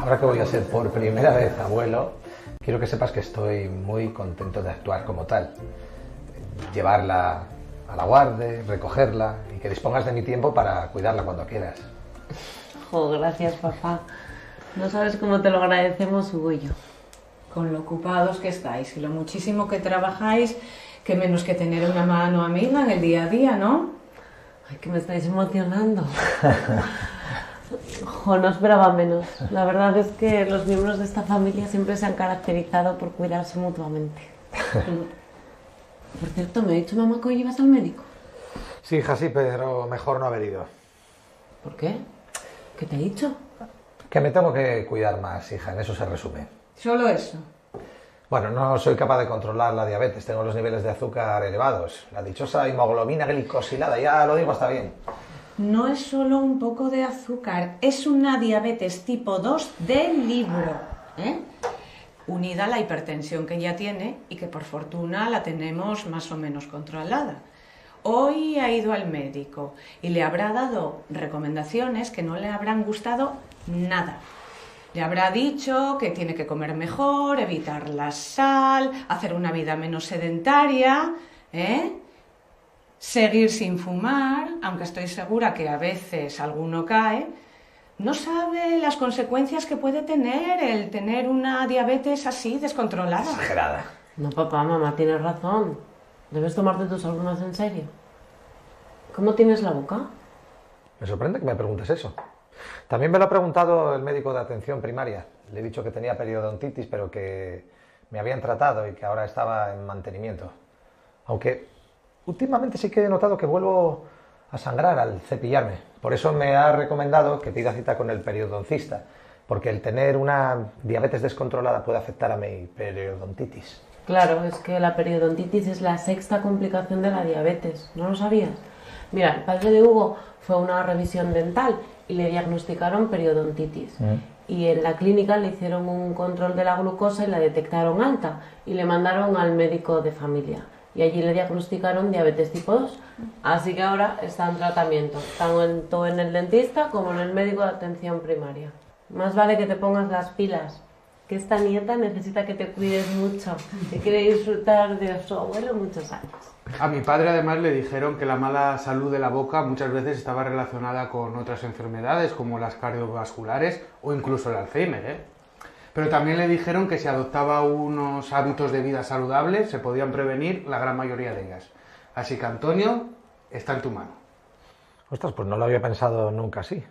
Ahora que voy a ser por primera vez abuelo, quiero que sepas que estoy muy contento de actuar como tal. Llevarla a la guardia, recogerla y que dispongas de mi tiempo para cuidarla cuando quieras. Oh, gracias, papá. No sabes cómo te lo agradecemos, Hugo y yo. Con lo ocupados que estáis y lo muchísimo que trabajáis, que menos que tener una mano amiga en el día a día, ¿no? Ay, que me estáis emocionando. Jo, no esperaba menos. La verdad es que los miembros de esta familia siempre se han caracterizado por cuidarse mutuamente. Por cierto, ¿me ha dicho mamá que hoy ibas al médico? Sí, hija, sí, pero mejor no haber ido. ¿Por qué? ¿Qué te ha dicho? Que me tengo que cuidar más, hija, en eso se resume. ¿Solo eso? Bueno, no soy capaz de controlar la diabetes, tengo los niveles de azúcar elevados. La dichosa hemoglobina glicosilada, ya lo digo, está bien. No es solo un poco de azúcar, es una diabetes tipo 2 de libro, ¿eh? Unida a la hipertensión que ya tiene y que por fortuna la tenemos más o menos controlada. Hoy ha ido al médico y le habrá dado recomendaciones que no le habrán gustado nada. Le habrá dicho que tiene que comer mejor, evitar la sal, hacer una vida menos sedentaria, seguir sin fumar, aunque estoy segura que a veces alguno cae. No sabe las consecuencias que puede tener el tener una diabetes así descontrolada. Exagerada. No, papá, mamá, tienes razón. Debes tomarte tus alumnos en serio. ¿Cómo tienes la boca? Me sorprende que me preguntes eso. También me lo ha preguntado el médico de atención primaria. Le he dicho que tenía periodontitis, pero que me habían tratado y que ahora estaba en mantenimiento. Aunque últimamente sí que he notado que vuelvo a sangrar al cepillarme. Por eso me ha recomendado que pida cita con el periodoncista, porque el tener una diabetes descontrolada puede afectar a mi periodontitis. Claro, es que la periodontitis es la sexta complicación de la diabetes. ¿No lo sabías? Mira, el padre de Hugo fue a una revisión dental y le diagnosticaron periodontitis. Y en la clínica le hicieron un control de la glucosa y la detectaron alta y le mandaron al médico de familia. Y allí le diagnosticaron diabetes tipo 2. Así que ahora está en tratamiento, tanto en el dentista como en el médico de atención primaria. Más vale que te pongas las pilas, que esta nieta necesita que te cuides mucho, que quiere disfrutar de su abuelo muchos años. A mi padre además le dijeron que la mala salud de la boca muchas veces estaba relacionada con otras enfermedades como las cardiovasculares o incluso el Alzheimer, Pero también le dijeron que si adoptaba unos hábitos de vida saludables se podían prevenir la gran mayoría de ellas. Así que Antonio, está en tu mano. Ostras, pues no lo había pensado nunca así.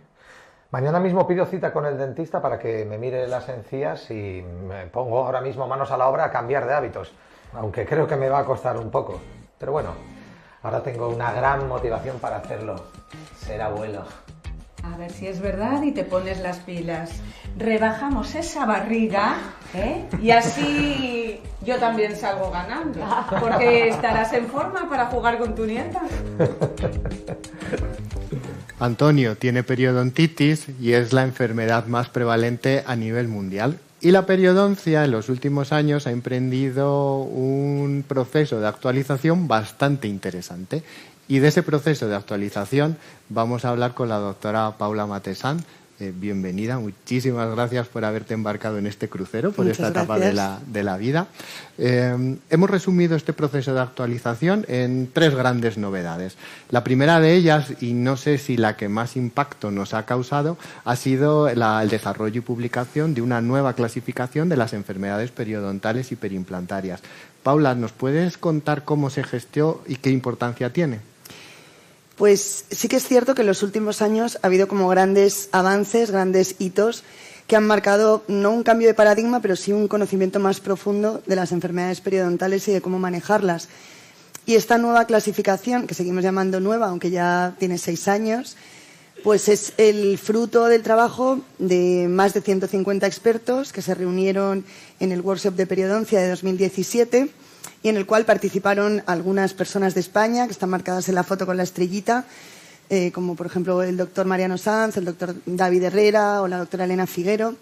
Mañana mismo pido cita con el dentista para que me mire las encías y me pongo ahora mismo manos a la obra a cambiar de hábitos. Aunque creo que me va a costar un poco. Pero bueno, ahora tengo una gran motivación para hacerlo. Ser abuelo. A ver si es verdad y te pones las pilas. Rebajamos esa barriga, y así yo también salgo ganando. Porque estarás en forma para jugar con tu nieta. Antonio tiene periodontitis y es la enfermedad más prevalente a nivel mundial. Y la periodoncia en los últimos años ha emprendido un proceso de actualización bastante interesante. Y de ese proceso de actualización vamos a hablar con la doctora Paula Matesant. Bienvenida, muchísimas gracias por haberte embarcado en este crucero, por esta etapa de la vida. Hemos resumido este proceso de actualización en 3 grandes novedades. La primera de ellas, y no sé si la que más impacto nos ha causado, ha sido el desarrollo y publicación de una nueva clasificación de las enfermedades periodontales y perimplantarias. Paula, ¿nos puedes contar cómo se gestó y qué importancia tiene? Pues sí que es cierto que en los últimos años ha habido como grandes avances, grandes hitos que han marcado no un cambio de paradigma, pero sí un conocimiento más profundo de las enfermedades periodontales y de cómo manejarlas. Y esta nueva clasificación, que seguimos llamando nueva, aunque ya tiene 6 años, pues es el fruto del trabajo de más de 150 expertos que se reunieron en el workshop de periodoncia de 2017 y en el cual participaron algunas personas de España, que están marcadas en la foto con la estrellita, como por ejemplo el doctor Mariano Sanz, el doctor David Herrera o la doctora Elena Figuero.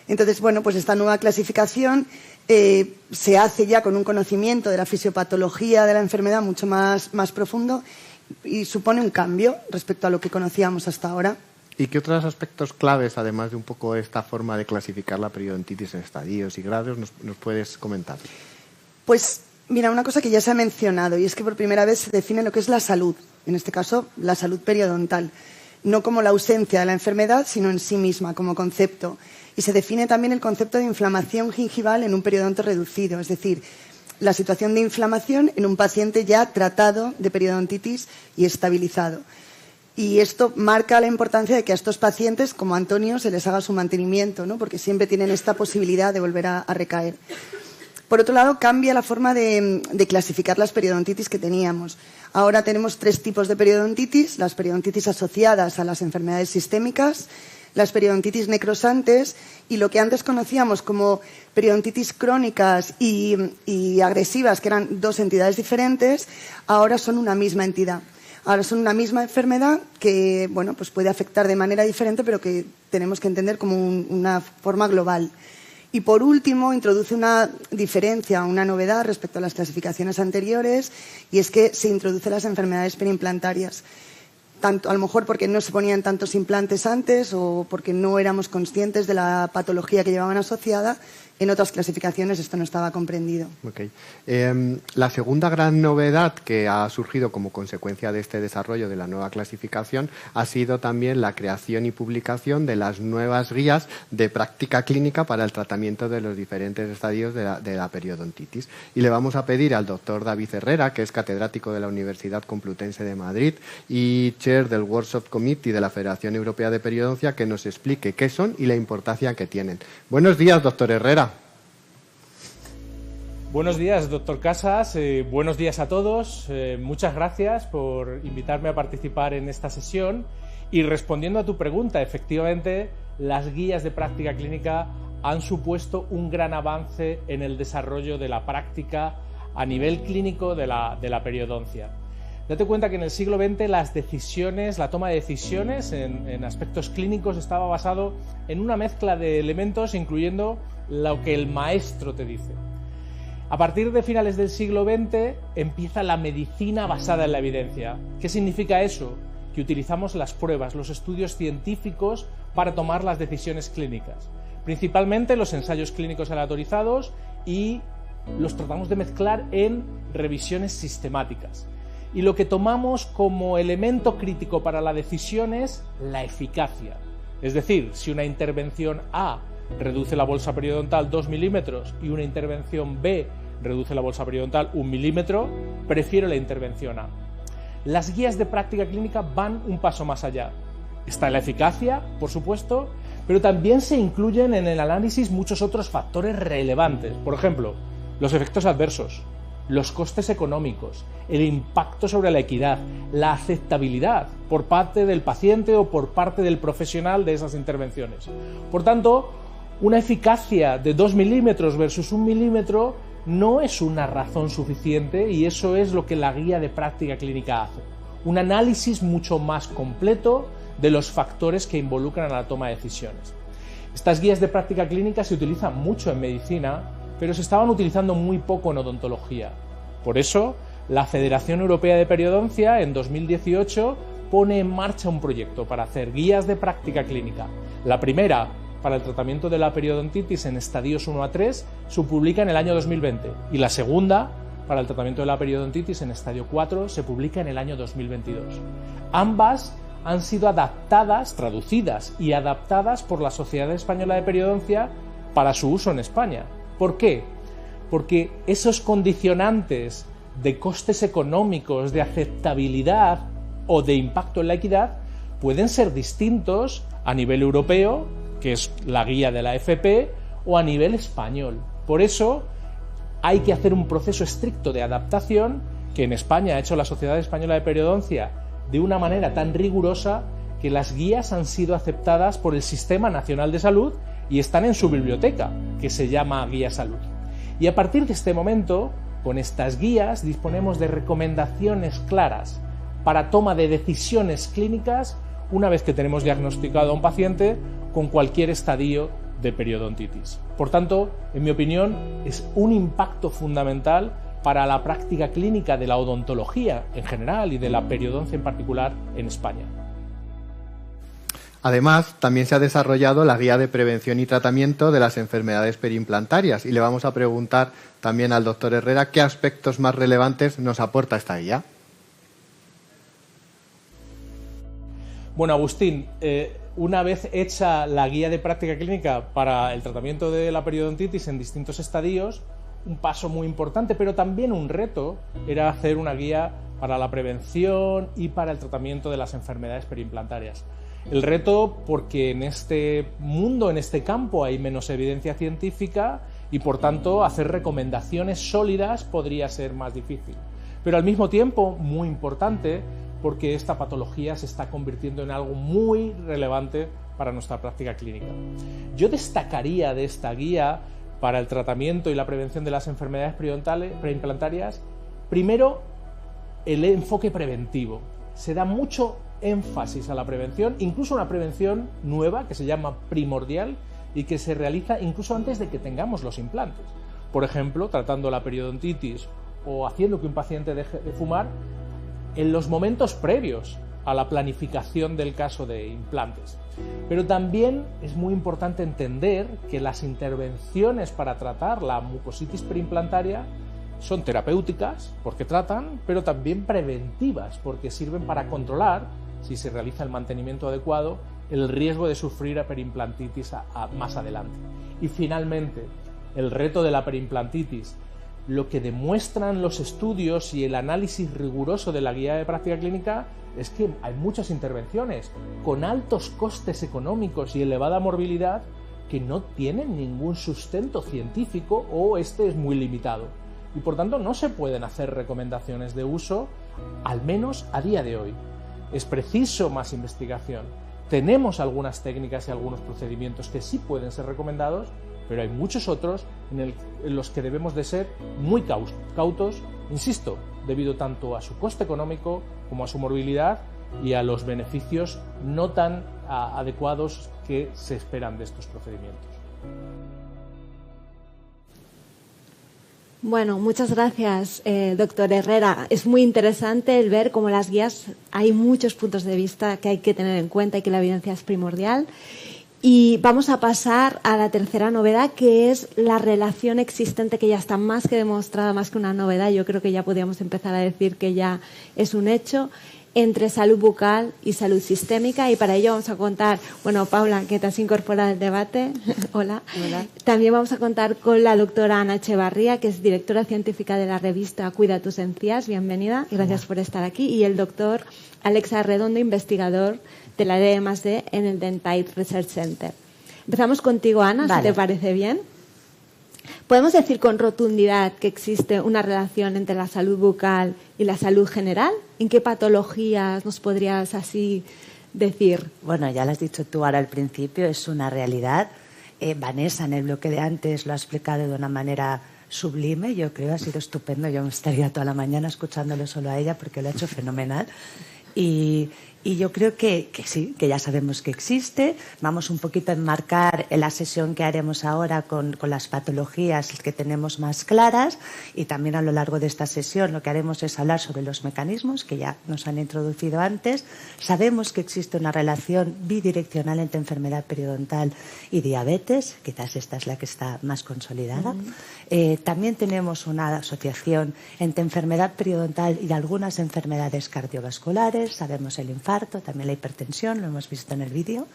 Entonces, bueno, pues esta nueva clasificación se hace ya con un conocimiento de la fisiopatología de la enfermedad mucho más profundo y supone un cambio respecto a lo que conocíamos hasta ahora. ¿Y qué otros aspectos claves, además de un poco esta forma de clasificar la periodontitis en estadios y grados, nos puedes comentar? Pues mira, una cosa que ya se ha mencionado, y es que por primera vez se define lo que es la salud, en este caso la salud periodontal, no como la ausencia de la enfermedad, sino en sí misma, como concepto. Y se define también el concepto de inflamación gingival en un periodonto reducido, es decir, la situación de inflamación en un paciente ya tratado de periodontitis y estabilizado. Y esto marca la importancia de que a estos pacientes, como Antonio, se les haga su mantenimiento, ¿no? Porque siempre tienen esta posibilidad de volver a recaer. Por otro lado, cambia la forma de clasificar las periodontitis que teníamos. Ahora tenemos 3 tipos de periodontitis: las periodontitis asociadas a las enfermedades sistémicas, las periodontitis necrosantes y lo que antes conocíamos como periodontitis crónicas y agresivas, que eran 2 entidades diferentes, ahora son una misma entidad. Ahora son una misma enfermedad que, bueno, pues puede afectar de manera diferente, pero que tenemos que entender como una forma global. Y por último, introduce una diferencia, una novedad respecto a las clasificaciones anteriores, y es que se introducen las enfermedades periimplantarias. Tanto, a lo mejor porque no se ponían tantos implantes antes o porque no éramos conscientes de la patología que llevaban asociada. En otras clasificaciones esto no estaba comprendido. Okay. La segunda gran novedad que ha surgido como consecuencia de este desarrollo de la nueva clasificación ha sido también la creación y publicación de las nuevas guías de práctica clínica para el tratamiento de los diferentes estadios de la periodontitis. Y le vamos a pedir al doctor David Herrera, que es catedrático de la Universidad Complutense de Madrid y chair del Workshop Committee de la Federación Europea de Periodoncia, que nos explique qué son y la importancia que tienen. Buenos días, doctor Herrera. Buenos días, doctor Casas. Buenos días a todos. Muchas gracias por invitarme a participar en esta sesión. Y respondiendo a tu pregunta, efectivamente, las guías de práctica clínica han supuesto un gran avance en el desarrollo de la práctica a nivel clínico de la periodoncia. Date cuenta que en el siglo XX la toma de decisiones en aspectos clínicos estaba basado en una mezcla de elementos, incluyendo lo que el maestro te dice. A partir de finales del siglo XX empieza la medicina basada en la evidencia. ¿Qué significa eso? Que utilizamos las pruebas, los estudios científicos para tomar las decisiones clínicas. Principalmente los ensayos clínicos aleatorizados, y los tratamos de mezclar en revisiones sistemáticas. Y lo que tomamos como elemento crítico para la decisión es la eficacia. Es decir, si una intervención A reduce la bolsa periodontal 2 milímetros y una intervención B reduce la bolsa periodontal 1 milímetro, prefiero la intervención A. Las guías de práctica clínica van un paso más allá. Está la eficacia, por supuesto, pero también se incluyen en el análisis muchos otros factores relevantes. Por ejemplo, los efectos adversos, los costes económicos, el impacto sobre la equidad, la aceptabilidad por parte del paciente o por parte del profesional de esas intervenciones. Por tanto, una eficacia de 2 milímetros versus 1 milímetro no es una razón suficiente, y eso es lo que la guía de práctica clínica hace. Un análisis mucho más completo de los factores que involucran a la toma de decisiones. Estas guías de práctica clínica se utilizan mucho en medicina, pero se estaban utilizando muy poco en odontología. Por eso, la Federación Europea de Periodoncia en 2018 pone en marcha un proyecto para hacer guías de práctica clínica. La primera, para el tratamiento de la periodontitis en estadios 1 a 3, se publica en el año 2020, y la segunda, para el tratamiento de la periodontitis en estadio 4, se publica en el año 2022. Ambas han sido adaptadas, traducidas y adaptadas por la Sociedad Española de Periodoncia para su uso en España. ¿Por qué? Porque esos condicionantes de costes económicos, de aceptabilidad o de impacto en la equidad pueden ser distintos a nivel europeo, que es la guía de la FP, o a nivel español. Por eso hay que hacer un proceso estricto de adaptación que en España ha hecho la Sociedad Española de Periodoncia de una manera tan rigurosa que las guías han sido aceptadas por el Sistema Nacional de Salud y están en su biblioteca, que se llama Guía Salud. Y a partir de este momento, con estas guías disponemos de recomendaciones claras para toma de decisiones clínicas una vez que tenemos diagnosticado a un paciente con cualquier estadio de periodontitis. Por tanto, en mi opinión, es un impacto fundamental para la práctica clínica de la odontología en general y de la periodoncia en particular en España. Además, también se ha desarrollado la guía de prevención y tratamiento de las enfermedades periimplantarias y le vamos a preguntar también al doctor Herrera qué aspectos más relevantes nos aporta esta guía. Bueno, Agustín, una vez hecha la guía de práctica clínica para el tratamiento de la periodontitis en distintos estadios, un paso muy importante, pero también un reto, era hacer una guía para la prevención y para el tratamiento de las enfermedades periimplantarias. El reto porque en este mundo, en este campo, hay menos evidencia científica y, por tanto, hacer recomendaciones sólidas podría ser más difícil. Pero al mismo tiempo, muy importante, porque esta patología se está convirtiendo en algo muy relevante para nuestra práctica clínica. Yo destacaría de esta guía para el tratamiento y la prevención de las enfermedades periimplantarias, primero, el enfoque preventivo. Se da mucho énfasis a la prevención, incluso una prevención nueva que se llama primordial y que se realiza incluso antes de que tengamos los implantes. Por ejemplo, tratando la periodontitis o haciendo que un paciente deje de fumar en los momentos previos a la planificación del caso de implantes. Pero también es muy importante entender que las intervenciones para tratar la mucositis periimplantaria son terapéuticas, porque tratan, pero también preventivas, porque sirven para controlar, si se realiza el mantenimiento adecuado, el riesgo de sufrir periimplantitis más adelante. Y finalmente, el reto de la periimplantitis, lo que demuestran los estudios y el análisis riguroso de la guía de práctica clínica es que hay muchas intervenciones con altos costes económicos y elevada morbilidad que no tienen ningún sustento científico o este es muy limitado. Y por tanto no se pueden hacer recomendaciones de uso, al menos a día de hoy. Es preciso más investigación. Tenemos algunas técnicas y algunos procedimientos que sí pueden ser recomendados, pero hay muchos otros en los que debemos de ser muy cautos, insisto, debido tanto a su coste económico como a su morbilidad y a los beneficios no tan adecuados que se esperan de estos procedimientos. Bueno, muchas gracias, doctor Herrera. Es muy interesante el ver cómo las guías hay muchos puntos de vista que hay que tener en cuenta y que la evidencia es primordial. Y vamos a pasar a la tercera novedad, que es la relación existente, que ya está más que demostrada, más que una novedad. Yo creo que ya podríamos empezar a decir que ya es un hecho, entre salud bucal y salud sistémica. Y para ello vamos a contar, bueno, Paula, que te has incorporado al debate. Hola. Hola. También vamos a contar con la doctora Ana Echevarría, que es directora científica de la revista Cuida tus encías. Bienvenida y gracias por estar aquí. Y el doctor Alex Arredondo, investigador de la D+D en el Dentite Research Center. Empezamos contigo, Ana, Vale. si te parece bien. ¿Podemos decir con rotundidad que existe una relación entre la salud bucal y la salud general? ¿En qué patologías nos podrías así decir? Bueno, ya lo has dicho tú ahora al principio, es una realidad. Vanessa en el bloque de antes lo ha explicado de una manera sublime, yo creo, ha sido estupendo. Yo me estaría toda la mañana escuchándolo solo a ella porque lo ha hecho fenomenal. Y yo creo que sí, que ya sabemos que existe. Vamos un poquito a enmarcar en la sesión que haremos ahora con las patologías que tenemos más claras, y también a lo largo de esta sesión lo que haremos es hablar sobre los mecanismos que ya nos han introducido antes. Sabemos que existe una relación bidireccional entre enfermedad periodontal y diabetes, quizás esta es la que está más consolidada. También tenemos una asociación entre enfermedad periodontal y algunas enfermedades cardiovasculares. Sabemos el infarto, también la hipertensión, lo hemos visto en el vídeo,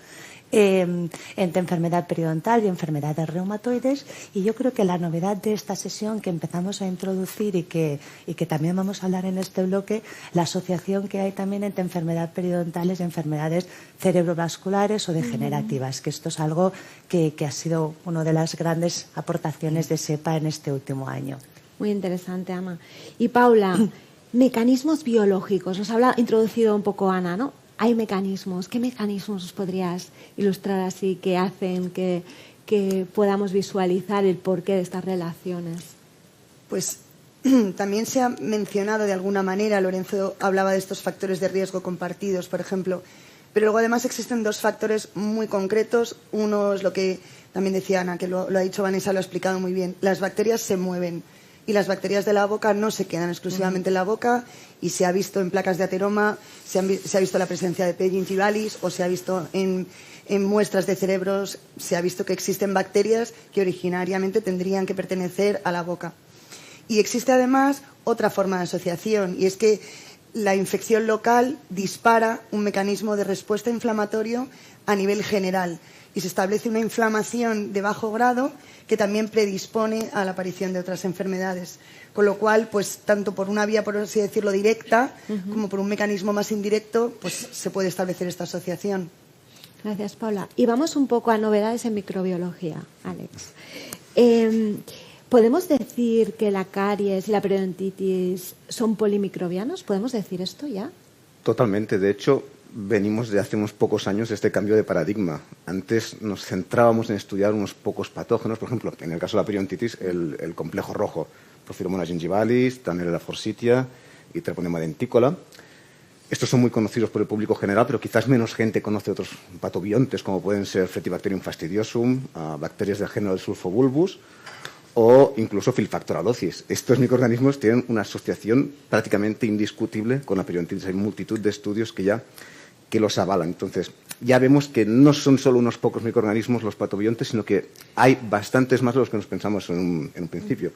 entre enfermedad periodontal y enfermedades reumatoides. Y yo creo que la novedad de esta sesión que empezamos a introducir y que también vamos a hablar en este bloque, la asociación que hay también entre enfermedades periodontales y enfermedades cerebrovasculares o degenerativas, que esto es algo que ha sido una de las grandes aportaciones de SEPA en este último año. Muy interesante, Ana. Y Paula, mecanismos biológicos. Nos ha introducido un poco Ana, ¿no? Hay mecanismos. ¿Qué mecanismos nos podrías ilustrar así que hacen que podamos visualizar el porqué de estas relaciones? Pues también se ha mencionado de alguna manera, Lorenzo hablaba de estos factores de riesgo compartidos, por ejemplo, pero luego además existen dos factores muy concretos. Uno es lo que también decía Ana, que lo ha dicho Vanessa, lo ha explicado muy bien. Las bacterias se mueven. Y las bacterias de la boca no se quedan exclusivamente en la boca y se ha visto en placas de ateroma, se ha visto la presencia de P. gingivalis o se ha visto en muestras de cerebros, se ha visto que existen bacterias que originariamente tendrían que pertenecer a la boca. Y existe además otra forma de asociación y es que la infección local dispara un mecanismo de respuesta inflamatorio a nivel general y se establece una inflamación de bajo grado que también predispone a la aparición de otras enfermedades. Con lo cual, pues tanto por una vía, por así decirlo, directa, como por un mecanismo más indirecto, pues se puede establecer esta asociación. Gracias, Paula. Y vamos un poco a novedades en microbiología, Alex. ¿Podemos decir que la caries y la periodontitis son polimicrobianos? ¿Podemos decir esto ya? Totalmente. De hecho, venimos de hace unos pocos años de este cambio de paradigma. Antes nos centrábamos en estudiar unos pocos patógenos, por ejemplo, en el caso de la periodontitis, el complejo rojo, Porphyromonas gingivalis, Tannella forsythia y Treponema denticola. Estos son muy conocidos por el público general, pero quizás menos gente conoce otros patobiontes, como pueden ser Fetibacterium fastidiosum, bacterias del género del Sulfobulbus o incluso Filfactoralosis. Estos microorganismos tienen una asociación prácticamente indiscutible con la periodontitis. Hay multitud de estudios que los avalan. Entonces, ya vemos que no son solo unos pocos microorganismos los patobiontes, sino que hay bastantes más de los que nos pensamos en un principio.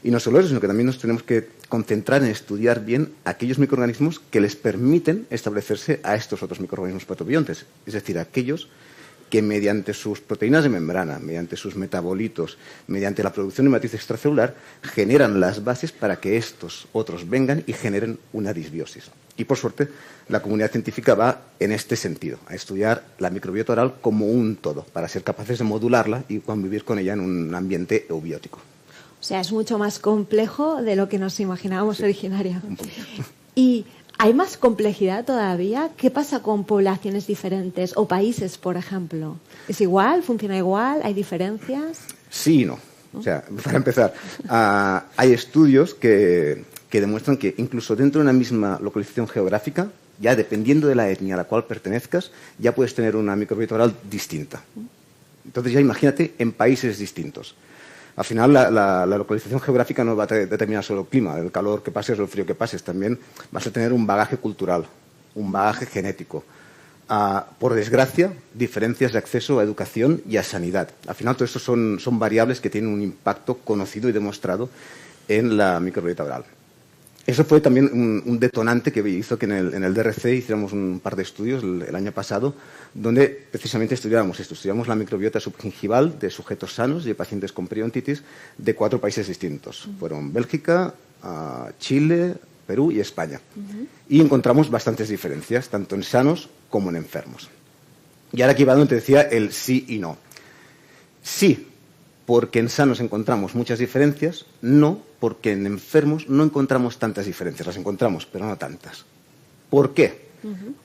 Y no solo eso, sino que también nos tenemos que concentrar en estudiar bien aquellos microorganismos que les permiten establecerse a estos otros microorganismos patobiontes. Es decir, aquellos que mediante sus proteínas de membrana, mediante sus metabolitos, mediante la producción de matriz extracelular, generan las bases para que estos otros vengan y generen una disbiosis. Y, por suerte, la comunidad científica va en este sentido, a estudiar la microbiota oral como un todo, para ser capaces de modularla y convivir con ella en un ambiente eubiótico. O sea, es mucho más complejo de lo que nos imaginábamos originariamente. Y ¿hay más complejidad todavía? ¿Qué pasa con poblaciones diferentes o países, por ejemplo? ¿Es igual? ¿Funciona igual? ¿Hay diferencias? Sí y no. O sea, para empezar, hay estudios que demuestran que incluso dentro de una misma localización geográfica, ya dependiendo de la etnia a la cual pertenezcas, ya puedes tener una microbiota oral distinta. Entonces ya imagínate en países distintos. Al final, la localización geográfica no va a determinar solo el clima, el calor que pases o el frío que pases. También vas a tener un bagaje cultural, un bagaje genético. Por desgracia, diferencias de acceso a educación y a sanidad. Al final, todo esto son variables que tienen un impacto conocido y demostrado en la microbiota oral. Eso fue también un detonante que hizo que en el DRC hiciéramos un par de estudios el año pasado, donde precisamente estudiábamos esto. Estudiamos la microbiota subgingival de sujetos sanos y de pacientes con periodontitis de 4 países distintos. Fueron Bélgica, Chile, Perú y España. Y encontramos bastantes diferencias, tanto en sanos como en enfermos. Y ahora aquí va donde te decía el sí y no. Sí, porque en sanos encontramos muchas diferencias, no, porque en enfermos no encontramos tantas diferencias. Las encontramos, pero no tantas. ¿Por qué?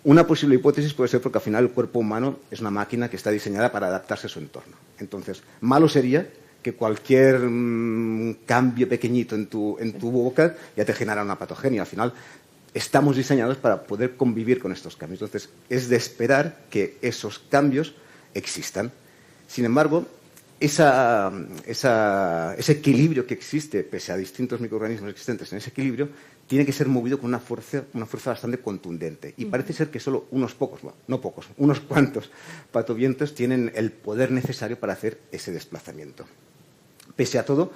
Una posible hipótesis puede ser porque al final el cuerpo humano es una máquina que está diseñada para adaptarse a su entorno. Entonces, malo sería que cualquier cambio pequeñito en tu boca ya te genera una patogenia. Al final, estamos diseñados para poder convivir con estos cambios. Entonces, es de esperar que esos cambios existan. Sin embargo, ese equilibrio que existe, pese a distintos microorganismos existentes en ese equilibrio, tiene que ser movido con una fuerza bastante contundente. Y parece ser que solo unos pocos, bueno, no pocos, unos cuantos patobiontes tienen el poder necesario para hacer ese desplazamiento. Pese a todo,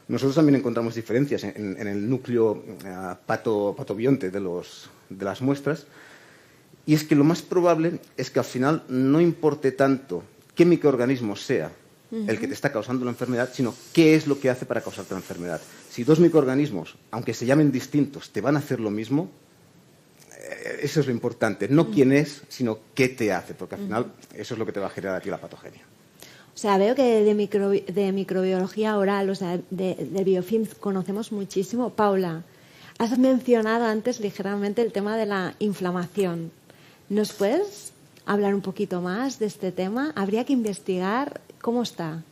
nosotros también encontramos diferencias en el núcleo patobionte de las muestras, y es que lo más probable es que al final no importe tanto qué microorganismo sea el que te está causando la enfermedad, sino qué es lo que hace para causarte la enfermedad. Si 2 microorganismos, aunque se llamen distintos, te van a hacer lo mismo, eso es lo importante. No quién es, sino qué te hace, porque al final eso es lo que te va a generar a ti la patogenia. O sea, veo que de microbiología oral, o sea, de biofilms conocemos muchísimo. Paula, has mencionado antes ligeramente el tema de la inflamación. ¿Nos puedes hablar un poquito más de este tema? ¿Habría que investigar? ¿Cómo está?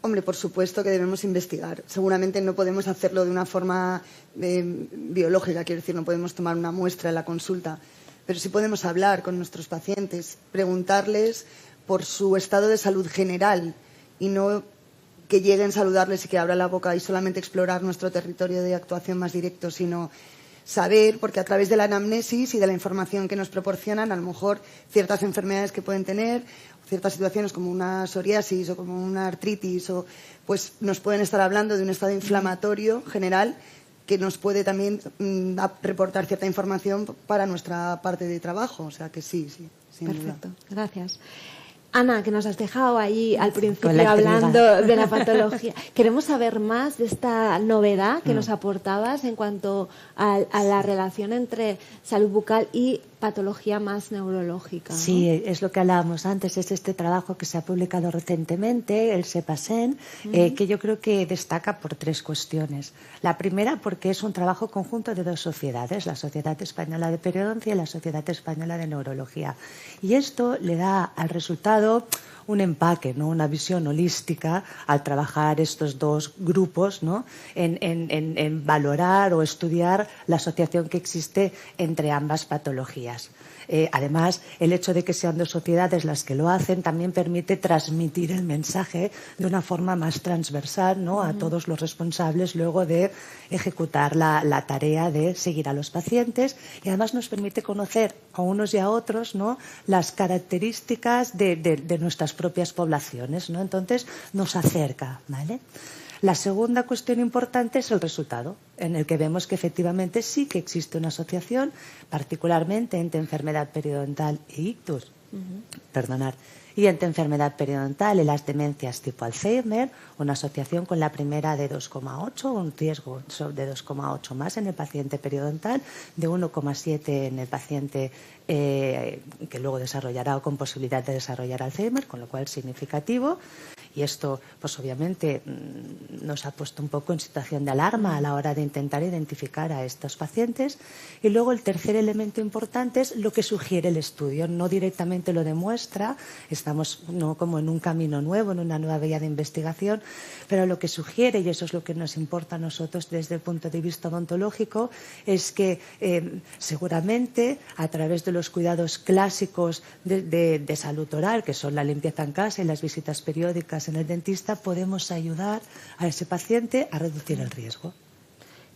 Hombre, por supuesto que debemos investigar. Seguramente no podemos hacerlo de una forma biológica, quiero decir, no podemos tomar una muestra en la consulta, pero sí podemos hablar con nuestros pacientes, preguntarles por su estado de salud general y no que lleguen saludarles y que abran la boca y solamente explorar nuestro territorio de actuación más directo, sino saber, porque a través de la anamnesis y de la información que nos proporcionan, a lo mejor ciertas enfermedades que pueden tener, ciertas situaciones como una psoriasis o como una artritis, pues nos pueden estar hablando de un estado inflamatorio general que nos puede también reportar cierta información para nuestra parte de trabajo. O sea que sí, sin duda. Perfecto, gracias. Ana, que nos has dejado ahí al principio hablando de la patología. Queremos saber más de esta novedad que nos aportabas en cuanto a la relación entre salud bucal y patología más neurológica, ¿no? Sí, es lo que hablábamos antes, es este trabajo que se ha publicado recientemente, el SEPASEN, que yo creo que destaca por 3 cuestiones. La primera, porque es un trabajo conjunto de 2 sociedades, la Sociedad Española de Periodoncia y la Sociedad Española de Neurología. Y esto le da al resultado un empaque, ¿no? Una visión holística al trabajar estos 2 grupos, ¿no? en valorar o estudiar la asociación que existe entre ambas patologías. Además, el hecho de que sean 2 sociedades las que lo hacen también permite transmitir el mensaje de una forma más transversal, ¿no? a todos los responsables luego de ejecutar la tarea de seguir a los pacientes, y además nos permite conocer a unos y a otros, ¿no? las características de nuestras propias poblaciones, ¿no? Entonces nos acerca, ¿vale? La segunda cuestión importante es el resultado, en el que vemos que efectivamente sí que existe una asociación, particularmente entre enfermedad periodontal e ictus, y entre enfermedad periodontal y las demencias tipo Alzheimer, una asociación con la primera de 2,8, un riesgo de 2,8 más en el paciente periodontal, de 1,7 en el paciente que luego desarrollará o con posibilidad de desarrollar Alzheimer, con lo cual es significativo. Y esto, pues obviamente, nos ha puesto un poco en situación de alarma a la hora de intentar identificar a estos pacientes. Y luego el tercer elemento importante es lo que sugiere el estudio. No directamente lo demuestra, estamos no como en un camino nuevo, en una nueva vía de investigación, pero lo que sugiere, y eso es lo que nos importa a nosotros desde el punto de vista odontológico, es que seguramente a través de los cuidados clásicos de salud oral, que son la limpieza en casa y las visitas periódicas en el dentista, podemos ayudar a ese paciente a reducir el riesgo.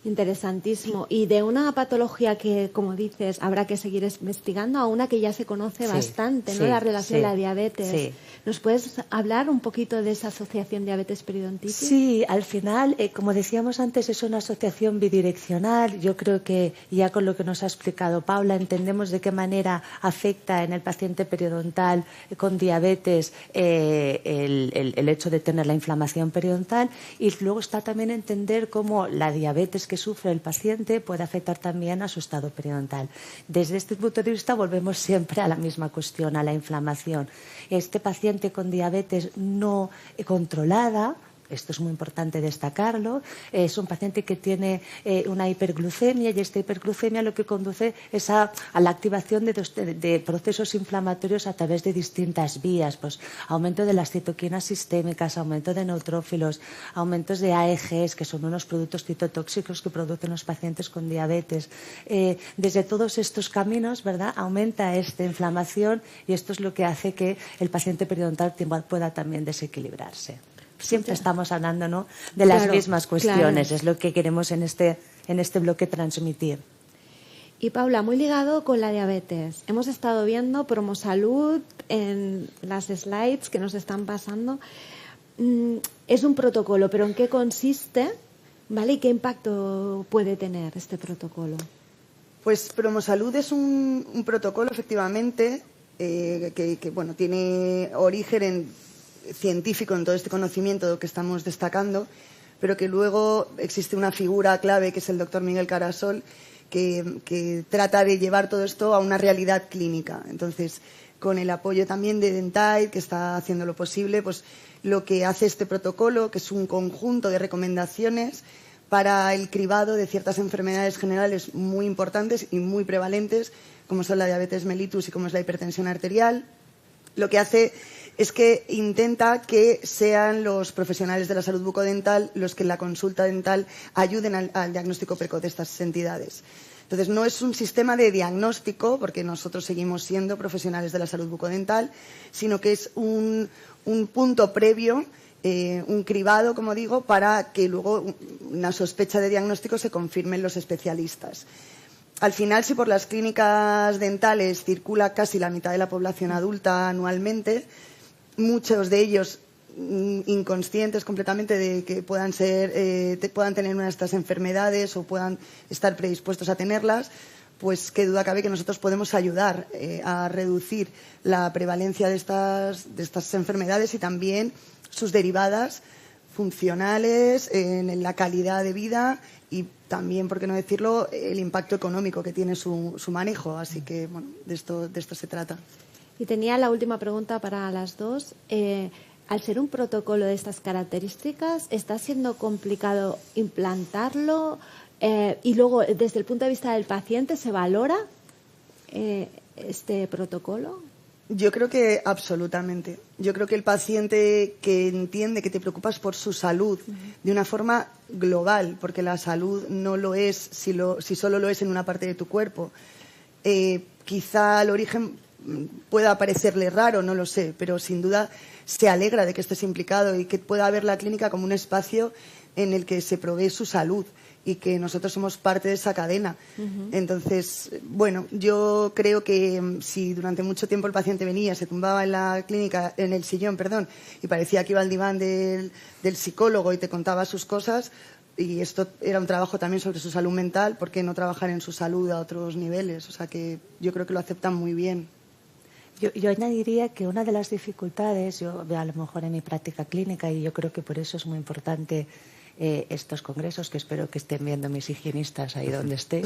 Interesantísimo. Y de una patología que, como dices, habrá que seguir investigando, a una que ya se conoce bastante, ¿no? La relación de la diabetes. Sí. ¿Nos puedes hablar un poquito de esa asociación diabetes-periodontitis? Sí, al final, como decíamos antes, es una asociación bidireccional. Yo creo que ya con lo que nos ha explicado Paula entendemos de qué manera afecta en el paciente periodontal con diabetes el hecho de tener la inflamación periodontal, y luego está también entender cómo la diabetes que sufre el paciente puede afectar también a su estado periodontal. Desde este punto de vista volvemos siempre a la misma cuestión, a la inflamación. Este paciente con diabetes no controlada, esto es muy importante destacarlo, es un paciente que tiene una hiperglucemia, y esta hiperglucemia lo que conduce es a la activación de procesos inflamatorios a través de distintas vías, pues aumento de las citoquinas sistémicas, aumento de neutrófilos, aumentos de AEGs, que son unos productos citotóxicos que producen los pacientes con diabetes. Desde todos estos caminos, ¿verdad?, aumenta esta inflamación, y esto es lo que hace que el paciente periodontal pueda también desequilibrarse. Siempre estamos hablando, ¿no?, de las mismas cuestiones, es lo que queremos en este bloque transmitir. Y Paula, muy ligado con la diabetes, hemos estado viendo Promosalud en las slides que nos están pasando. Es un protocolo, pero ¿en qué consiste? ¿Vale? ¿Y qué impacto puede tener este protocolo? Pues Promosalud es un protocolo, efectivamente, que bueno, tiene origen científico en todo este conocimiento que estamos destacando, pero que luego existe una figura clave, que es el doctor Miguel Carasol, que trata de llevar todo esto a una realidad clínica. Entonces, con el apoyo también de Dentide, que está haciendo lo posible, pues lo que hace este protocolo, que es un conjunto de recomendaciones para el cribado de ciertas enfermedades generales muy importantes y muy prevalentes, como son la diabetes mellitus y como es la hipertensión arterial, lo que hace es que intenta que sean los profesionales de la salud bucodental los que en la consulta dental ayuden al diagnóstico precoz de estas entidades. Entonces, no es un sistema de diagnóstico, porque nosotros seguimos siendo profesionales de la salud bucodental, sino que es un punto previo un cribado, como digo, para que luego una sospecha de diagnóstico se confirme en los especialistas. Al final, si por las clínicas dentales circula casi la mitad de la población adulta anualmente, muchos de ellos inconscientes completamente de que puedan tener una de estas enfermedades o puedan estar predispuestos a tenerlas, pues qué duda cabe que nosotros podemos ayudar a reducir la prevalencia de estas enfermedades y también sus derivadas funcionales, en la calidad de vida y también, por qué no decirlo, el impacto económico que tiene su manejo. Así que, bueno, de esto se trata. Y tenía la última pregunta para las dos. Al ser un protocolo de estas características, ¿está siendo complicado implantarlo? Y luego, desde el punto de vista del paciente, ¿se valora este protocolo? Yo creo que absolutamente. Yo creo que el paciente que entiende que te preocupas por su salud de una forma global, porque la salud no lo es si solo lo es en una parte de tu cuerpo. Quizá al origen pueda parecerle raro, no lo sé, pero sin duda se alegra de que estés implicado y que pueda ver la clínica como un espacio en el que se provee su salud y que nosotros somos parte de esa cadena. Entonces, bueno, yo creo que si durante mucho tiempo el paciente venía, se tumbaba en la clínica, en el sillón, perdón, y parecía que iba al diván del psicólogo y te contaba sus cosas, y esto era un trabajo también sobre su salud mental, ¿por qué no trabajar en su salud a otros niveles? O sea que yo creo que lo aceptan muy bien. Yo añadiría que una de las dificultades, yo a lo mejor en mi práctica clínica, y yo creo que por eso es muy importante estos congresos, que espero que estén viendo mis higienistas ahí donde esté,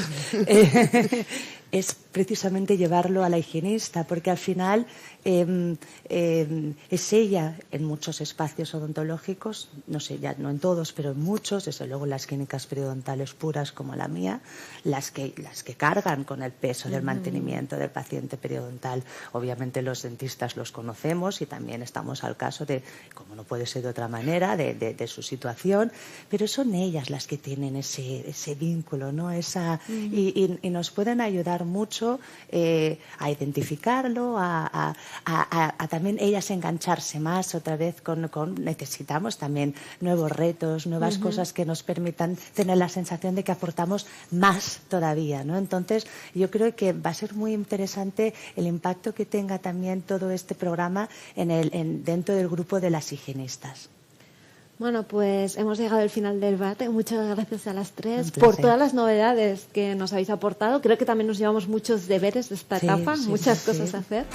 es precisamente llevarlo a la higienista, porque al final es ella en muchos espacios odontológicos, no sé, ya no en todos, pero en muchos, desde luego las clínicas periodontales puras como la mía, las que cargan con el peso del mantenimiento del paciente periodontal. Obviamente los dentistas los conocemos y también estamos al caso de, como no puede ser de otra manera, de su situación, pero son ellas las que tienen ese vínculo, ¿no? Y nos pueden ayudar mucho a identificarlo, a también ellas engancharse más otra vez necesitamos también nuevos retos, nuevas cosas que nos permitan tener la sensación de que aportamos más todavía, ¿no? Entonces, yo creo que va a ser muy interesante el impacto que tenga también todo este programa dentro del grupo de las higienistas. Bueno, pues hemos llegado al final del debate. Muchas gracias a las tres por todas las novedades que nos habéis aportado. Creo que también nos llevamos muchos deberes de esta etapa, muchas cosas a hacer.